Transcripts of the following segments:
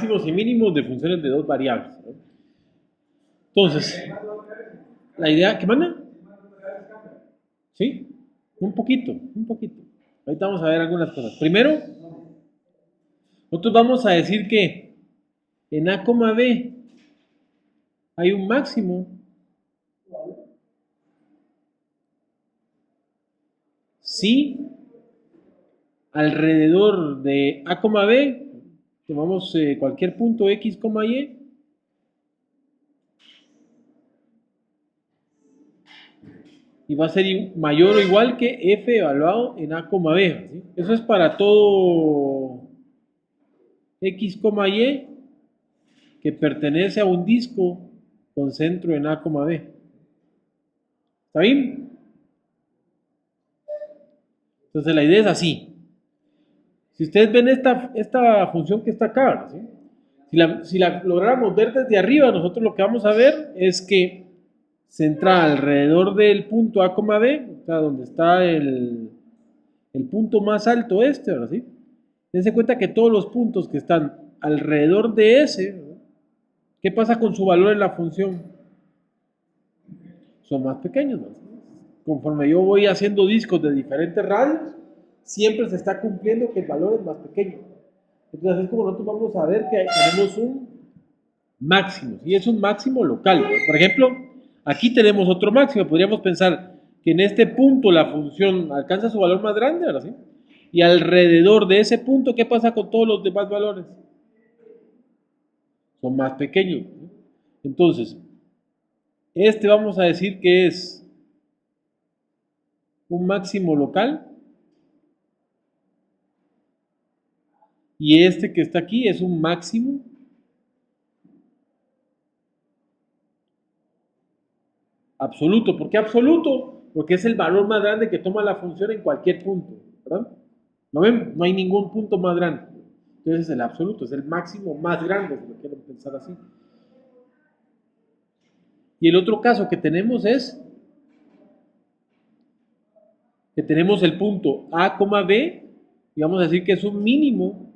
máximos y mínimos de funciones de dos variables, ¿no? Entonces, la idea, ¿qué manda? ¿Sí? Un poquito, un poquito. Ahorita vamos a ver algunas cosas. Primero, nosotros vamos a decir que en A, B hay un máximo si alrededor de A, B, tomamos cualquier punto X, Y, y va a ser mayor o igual que F evaluado en A, B. ¿Sí? Eso es para todo X, Y que pertenece a un disco con centro en A, B. ¿Está bien? Entonces la idea es así. Si ustedes ven esta función que está acá, ¿sí? Si la lográramos ver desde arriba, nosotros lo que vamos a ver es que centra alrededor del punto A, B, o sea, donde está el punto más alto ¿verdad? ¿Sí? Dense cuenta que todos los puntos que están alrededor de ese, ¿verdad? ¿Qué pasa con su valor en la función? Son más pequeños, ¿verdad? Conforme yo voy haciendo discos de diferentes radios, siempre se está cumpliendo que el valor es más pequeño. Entonces es como nosotros vamos a ver que tenemos un máximo, y es un máximo local, ¿no? Por ejemplo, aquí tenemos otro máximo, podríamos pensar que en este punto la función alcanza su valor más grande, ¿verdad? ¿Sí? Y alrededor de ese punto, ¿qué pasa con todos los demás valores? Son más pequeños, ¿no? Entonces, este vamos a decir que es un máximo local, y este que está aquí es un máximo absoluto. ¿Por qué absoluto? Porque es el valor más grande que toma la función en cualquier punto, ¿verdad? ¿Lo ven? No hay ningún punto más grande. Entonces es el absoluto, es el máximo más grande, si lo quieren pensar así. Y el otro caso que tenemos es que tenemos el punto A, B, y vamos a decir que es un mínimo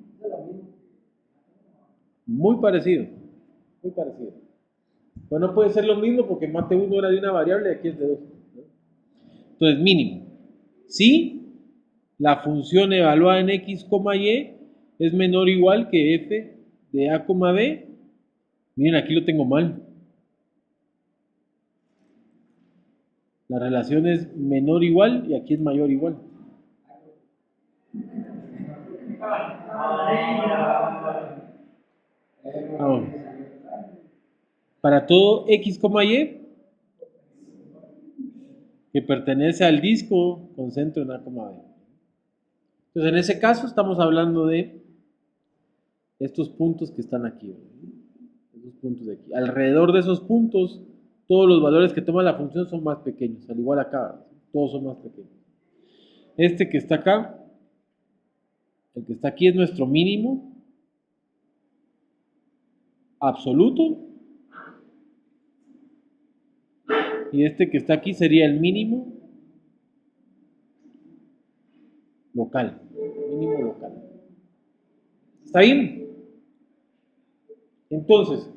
muy parecido, muy parecido. Pero no puede ser lo mismo porque mate 1 era de una variable y aquí es de 2. Entonces, mínimo. Si la función evaluada en X, Y es menor o igual que F de A, B, miren, aquí lo tengo mal. La relación es menor o igual y aquí es mayor o igual. Ahora, para todo X, Y que pertenece al disco con centro en A, B. Entonces, en ese caso estamos hablando de estos puntos que están aquí. Esos puntos de aquí. Alrededor de esos puntos, todos los valores que toma la función son más pequeños, al igual acá, todos son más pequeños. Este que está acá, el que está aquí es nuestro mínimo absoluto, y este que está aquí sería el mínimo local. Mínimo local. ¿Está bien? Entonces,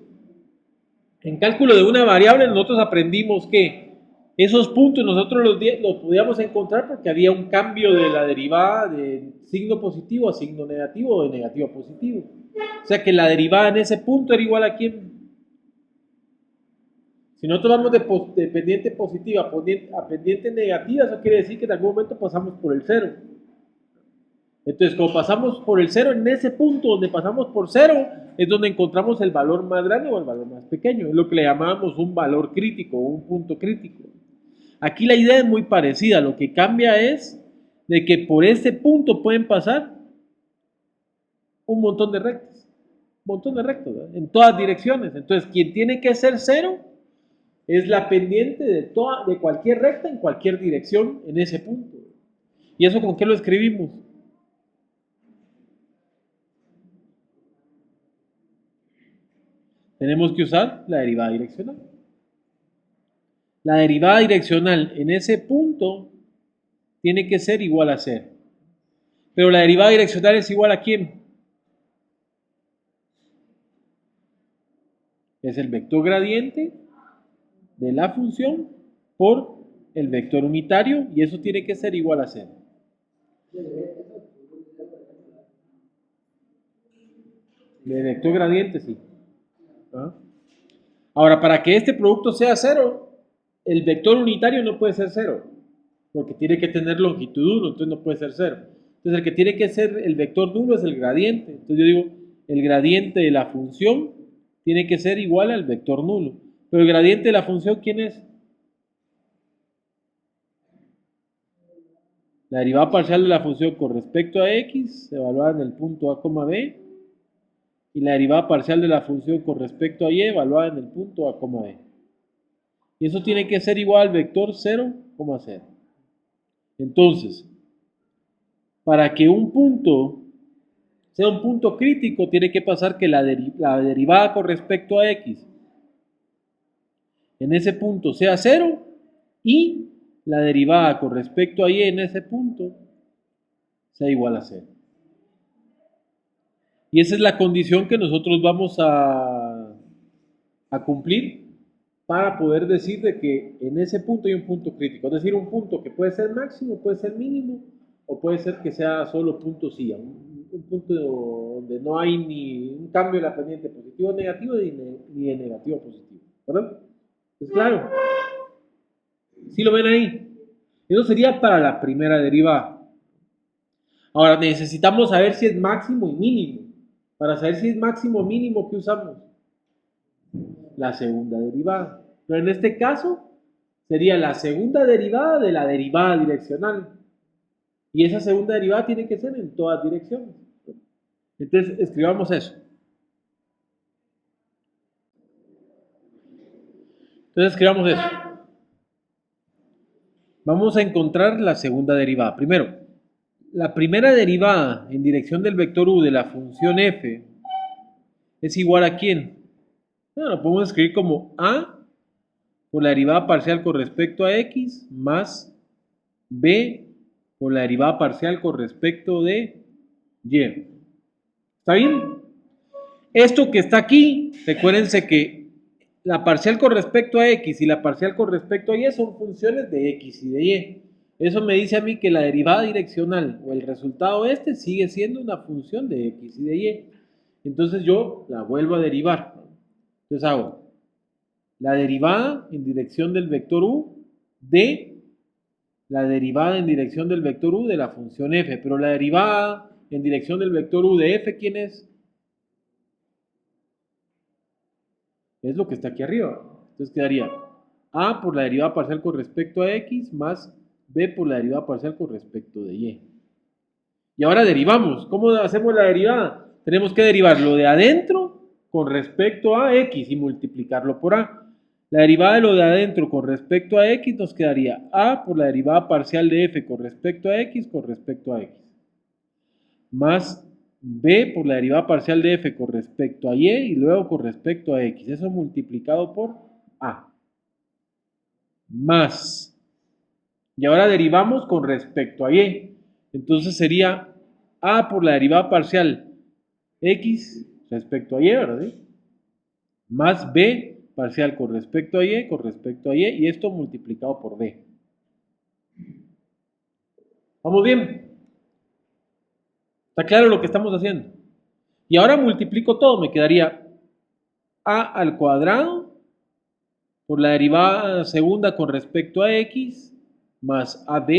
en cálculo de una variable nosotros aprendimos que esos puntos nosotros los podíamos encontrar porque había un cambio de la derivada de signo positivo a signo negativo o de negativo a positivo. O sea que la derivada en ese punto era igual a quién. Si nosotros vamos de pendiente positiva a pendiente negativa, eso quiere decir que en algún momento pasamos por el cero. Entonces, como pasamos por el cero, en ese punto donde pasamos por cero, es donde encontramos el valor más grande o el valor más pequeño. Es lo que le llamábamos un valor crítico o un punto crítico. Aquí la idea es muy parecida. Lo que cambia es de que por ese punto pueden pasar un montón de rectas. Un montón de rectas, ¿verdad? En todas direcciones. Entonces, quien tiene que ser cero es la pendiente de cualquier recta en cualquier dirección en ese punto. ¿Y eso con qué lo escribimos? Tenemos que usar la derivada direccional. La derivada direccional en ese punto tiene que ser igual a 0. Pero la derivada direccional es igual a ¿quién? Es el vector gradiente de la función por el vector unitario y eso tiene que ser igual a 0. El vector gradiente, sí. ¿Ah? Ahora, para que este producto sea 0, el vector unitario no puede ser 0, porque tiene que tener longitud 1, entonces no puede ser 0. Entonces el que tiene que ser el vector nulo es el gradiente. Entonces yo digo, el gradiente de la función tiene que ser igual al vector nulo. Pero el gradiente de la función, ¿quién es? La derivada parcial de la función con respecto a x, evaluada en el punto a, b, y la derivada parcial de la función con respecto a y, evaluada en el punto a, b. Y eso tiene que ser igual al vector 0, 0. Entonces, para que un punto sea un punto crítico, tiene que pasar que la derivada con respecto a x en ese punto sea 0 y la derivada con respecto a y en ese punto sea igual a 0. Y esa es la condición que nosotros vamos a cumplir para poder decir de que en ese punto hay un punto crítico. Es decir, un punto que puede ser máximo, puede ser mínimo, o puede ser que sea solo punto sí, un punto donde no hay ni un cambio de la pendiente positivo o negativo ni de negativo a positivo. ¿Verdad? ¿Es claro? ¿Sí lo ven ahí? Eso sería para la primera derivada. Ahora necesitamos saber si es máximo y mínimo. Para saber si es máximo o mínimo, ¿qué usamos? La segunda derivada. Pero en este caso sería la segunda derivada de la derivada direccional. Y esa segunda derivada tiene que ser en todas direcciones. Entonces, escribamos eso. Entonces, escribamos eso. Vamos a encontrar la segunda derivada. Primero, la primera derivada en dirección del vector u de la función f es igual a ¿quién? Bueno, lo podemos escribir como a por la derivada parcial con respecto a x más b por la derivada parcial con respecto de y. ¿Está bien? Esto que está aquí, recuérdense que la parcial con respecto a x y la parcial con respecto a y son funciones de x y de y. Eso me dice a mí que la derivada direccional o el resultado este sigue siendo una función de x y de y. Entonces yo la vuelvo a derivar. Entonces hago la derivada en dirección del vector u de la derivada en dirección del vector u de la función f. Pero la derivada en dirección del vector u de f, ¿quién es? Es lo que está aquí arriba. Entonces quedaría a por la derivada parcial con respecto a x más b por la derivada parcial con respecto de y. Y ahora derivamos. ¿Cómo hacemos la derivada? Tenemos que derivar lo de adentro con respecto a x y multiplicarlo por a. La derivada de lo de adentro con respecto a x nos quedaría a por la derivada parcial de f con respecto a x más b por la derivada parcial de f con respecto a y luego con respecto a x. Eso multiplicado por a. Más. Y ahora derivamos con respecto a y. Entonces sería a por la derivada parcial x respecto a y, ¿verdad? Más b parcial con respecto a y esto multiplicado por b. ¿Vamos bien? ¿Está claro lo que estamos haciendo? Y ahora multiplico todo, me quedaría a al cuadrado por la derivada segunda con respecto a x más ab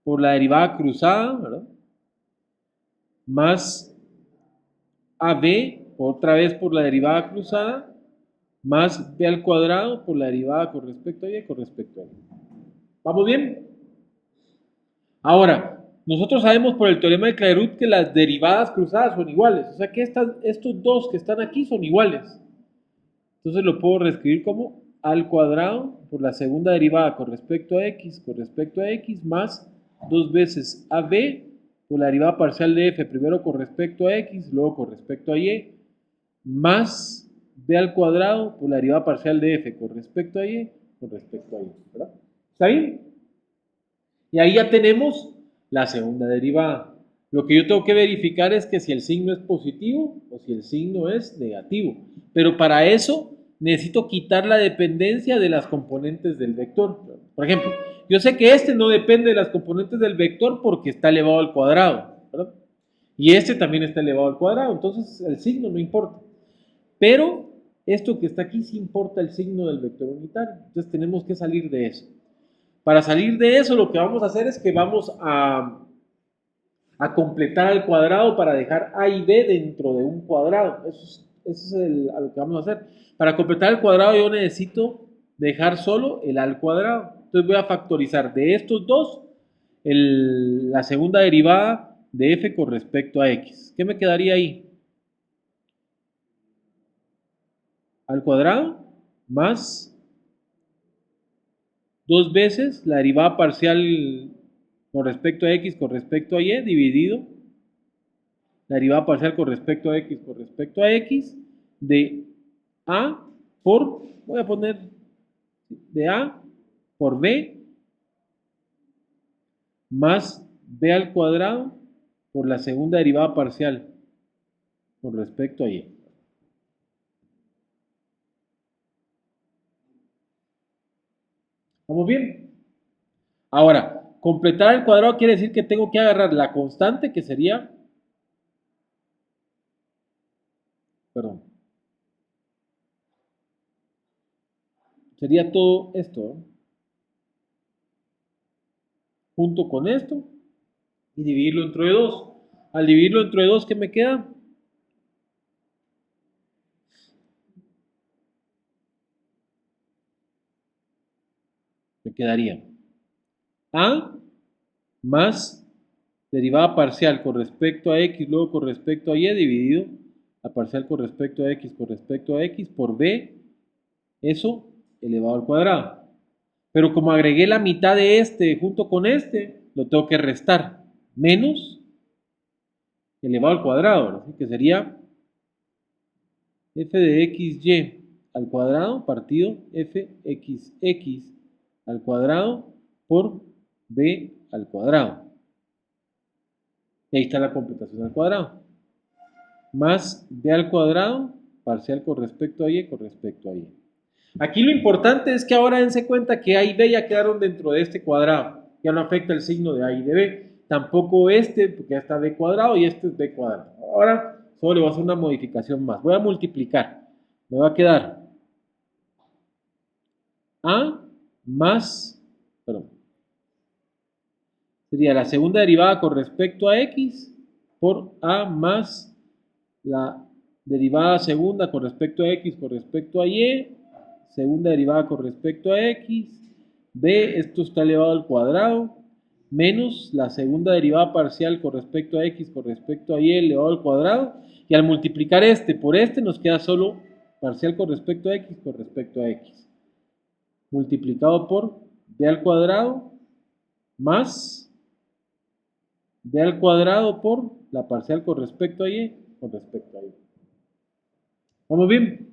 por la derivada cruzada, ¿verdad? Más ab otra vez por la derivada cruzada más b al cuadrado por la derivada con respecto a y con respecto a y. ¿Vamos bien? Ahora, nosotros sabemos por el teorema de Clairaut que las derivadas cruzadas son iguales. O sea que estos dos que están aquí son iguales. Entonces lo puedo reescribir como al cuadrado por la segunda derivada con respecto a x más 2 veces ab por la derivada parcial de f, primero con respecto a x, luego con respecto a y, más b al cuadrado por la derivada parcial de f con respecto a y, ¿verdad? ¿Está bien? Y ahí ya tenemos la segunda derivada. Lo que yo tengo que verificar es que si el signo es positivo o si el signo es negativo. Pero para eso necesito quitar la dependencia de las componentes del vector. Por ejemplo, yo sé que este no depende de las componentes del vector porque está elevado al cuadrado, ¿verdad? Y este también está elevado al cuadrado, entonces el signo no importa. Pero esto que está aquí sí importa el signo del vector unitario. Entonces tenemos que salir de eso. Para salir de eso lo que vamos a hacer es que vamos a completar al cuadrado para dejar A y B dentro de un cuadrado. Eso es a lo que vamos a hacer. Para completar el cuadrado yo necesito dejar solo el A al cuadrado. Entonces voy a factorizar de estos dos la segunda derivada de f con respecto a x. ¿Qué me quedaría ahí? Al cuadrado más dos veces la derivada parcial con respecto a x con respecto a y dividido la derivada parcial con respecto a x de a por, voy a poner de a por b más b al cuadrado por la segunda derivada parcial con respecto a y. ¿Vamos bien? Ahora, completar el cuadrado quiere decir que tengo que agarrar la constante que sería, sería todo esto, ¿no? Junto con esto y dividirlo entre 2. Al dividirlo entre 2, ¿qué me queda? Me quedaría a más derivada parcial con respecto a x, luego con respecto a y, dividido la parcial con respecto a x por b, eso elevado al cuadrado. Pero como agregué la mitad de este junto con este, lo tengo que restar. Menos elevado al cuadrado, ¿sí? Que sería f de xy al cuadrado partido fxx al cuadrado por b al cuadrado. Y ahí está la completación al cuadrado. Más b al cuadrado parcial con respecto a y con respecto a y. Aquí lo importante es que ahora dense cuenta que a y b ya quedaron dentro de este cuadrado. Ya no afecta el signo de a y de b. Tampoco este, porque ya está b cuadrado y este es b cuadrado. Ahora solo le voy a hacer una modificación más. Voy a multiplicar. Me va a quedar a más, perdón, sería la segunda derivada con respecto a x por a más la derivada segunda con respecto a x con respecto a y, segunda derivada con respecto a x, b, esto está elevado al cuadrado, menos la segunda derivada parcial con respecto a x con respecto a y elevado al cuadrado, y al multiplicar este por este nos queda solo parcial con respecto a x con respecto a x, multiplicado por b al cuadrado más b al cuadrado por la parcial con respecto a y con respecto a y. ¿Vamos bien?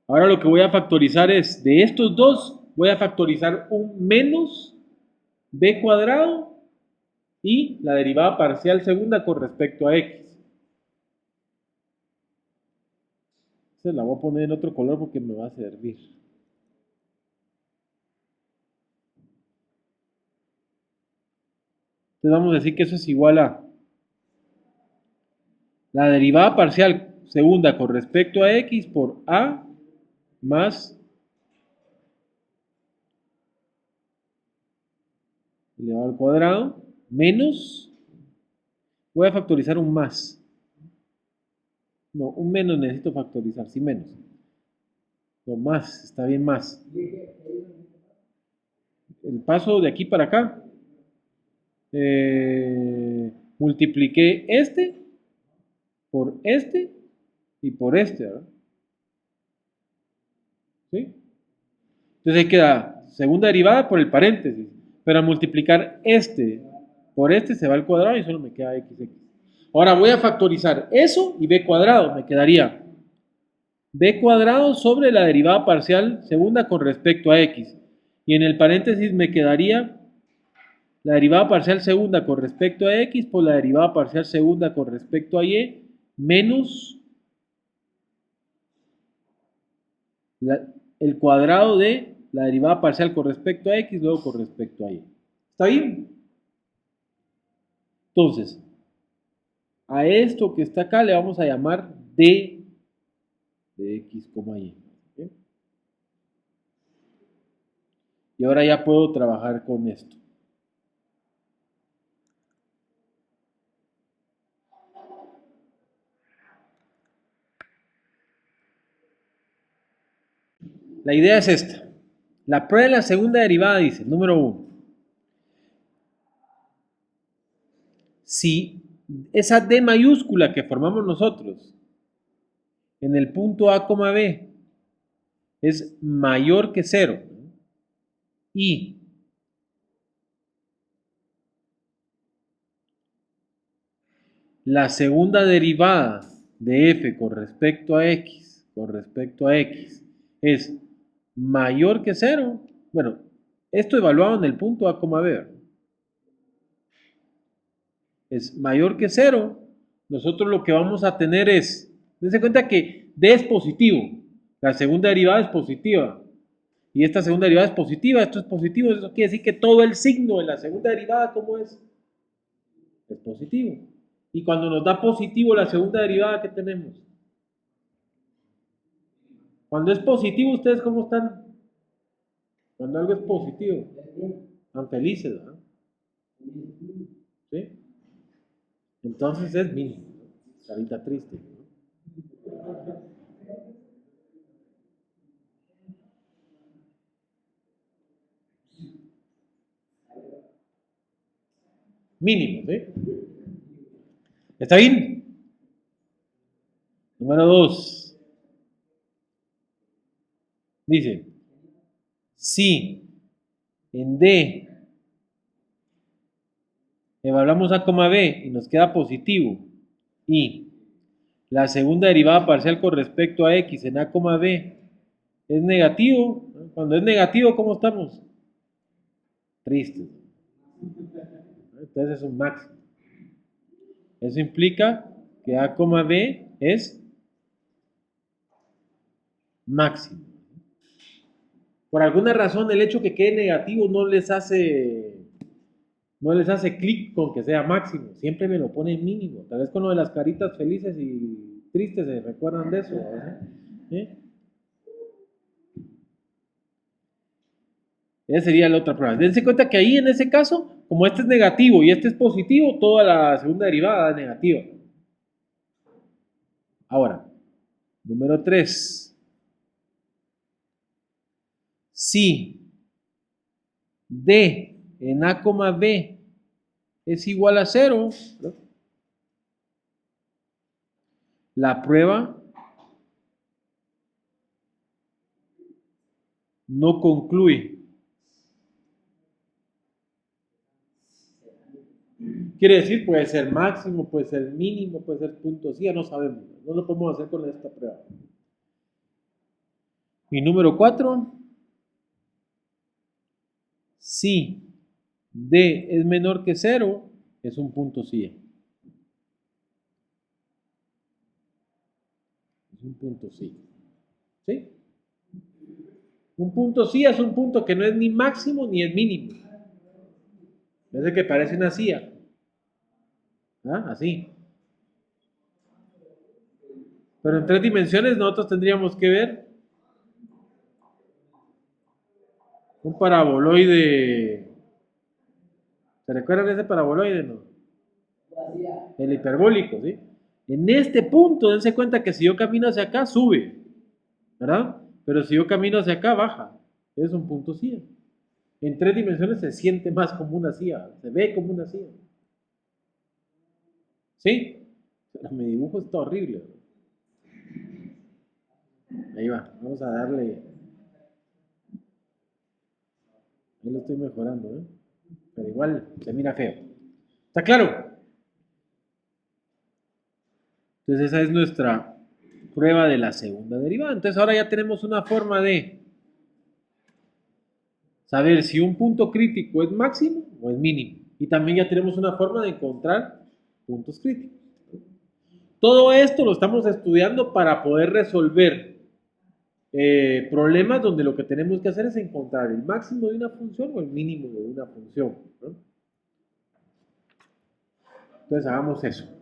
Ahora lo que voy a factorizar es, de estos dos, voy a factorizar un menos b cuadrado y la derivada parcial segunda con respecto a x. Esta la voy a poner en otro color porque me va a servir. Entonces vamos a decir que eso es igual a la derivada parcial segunda con respecto a x por a más elevado al cuadrado menos, voy a factorizar un más. No, un menos necesito factorizar, sí menos. No, más, está bien más. El paso de aquí para acá. Multipliqué este por este y por este, ¿verdad? ¿Sí? Entonces ahí queda segunda derivada por el paréntesis. Pero al multiplicar este por este se va al cuadrado y solo me queda xx. Ahora voy a factorizar eso y b cuadrado. Me quedaría b cuadrado sobre la derivada parcial segunda con respecto a x. Y en el paréntesis me quedaría la derivada parcial segunda con respecto a x por la derivada parcial segunda con respecto a y menos el cuadrado de la derivada parcial con respecto a x luego con respecto a y. ¿Está bien? Entonces, a esto que está acá le vamos a llamar d de x, y. ¿Okay? Y ahora ya puedo trabajar con esto. La idea es esta. La prueba de la segunda derivada dice, número 1, si esa d mayúscula que formamos nosotros en el punto A, B es mayor que 0 y la segunda derivada de f con respecto a x es mayor que 0, bueno, esto evaluado en el punto A, B, es mayor que 0, nosotros lo que vamos a tener es, dense cuenta que d es positivo, la segunda derivada es positiva, y esta segunda derivada es positiva, esto es positivo, eso quiere decir que todo el signo de la segunda derivada, ¿cómo es? Es positivo. Y cuando nos da positivo la segunda derivada, ¿qué tenemos? Cuando es positivo, ¿ustedes cómo están? Cuando algo es positivo, están felices, ¿verdad? ¿Sí? Entonces es mínimo, carita triste, ¿no? Mínimo, ¿sí? ¿Está bien? Número 2. Dice, si en D evaluamos A, B y nos queda positivo y la segunda derivada parcial con respecto a X en A, B es negativo, cuando es negativo, ¿cómo estamos? Tristes. Entonces es un máximo. Eso implica que A, B es máximo. Por alguna razón el hecho que quede negativo no les hace clic con que sea máximo, siempre me lo pone en mínimo. Tal vez con lo de las caritas felices y tristes se recuerdan de eso, ¿eh? Esa sería la otra prueba. Dense cuenta que ahí en ese caso, como este es negativo y este es positivo, toda la segunda derivada es negativa. Ahora, número 3. Si D en A, B es igual a 0, ¿no? La prueba no concluye. Quiere decir, puede ser máximo, puede ser mínimo, puede ser punto, sí, ya no sabemos, no lo podemos hacer con esta prueba. Y número 4, si D es menor que 0, es un punto sí. Es un punto sí. ¿Sí? Un punto sí es un punto que no es ni máximo ni es mínimo. Es el que parece una silla. ¿Ah? Así. Pero en 3 dimensiones nosotros tendríamos que ver un paraboloide. ¿Se recuerdan ese paraboloide, no? El hiperbólico, ¿sí? En este punto, dense cuenta que si yo camino hacia acá, sube, ¿verdad? Pero si yo camino hacia acá, baja. Es un punto silla. En 3 dimensiones se siente más como una silla, se ve como una silla. ¿Sí? Pero mi dibujo está horrible. Ahí va, vamos a darle. Ahí lo estoy mejorando, ¿eh? Pero igual se mira feo. ¿Está claro? Entonces esa es nuestra prueba de la segunda derivada. Entonces ahora ya tenemos una forma de saber si un punto crítico es máximo o es mínimo. Y también ya tenemos una forma de encontrar puntos críticos. Todo esto lo estamos estudiando para poder resolver problemas donde lo que tenemos que hacer es encontrar el máximo de una función o el mínimo de una función, ¿no? Entonces hagamos eso.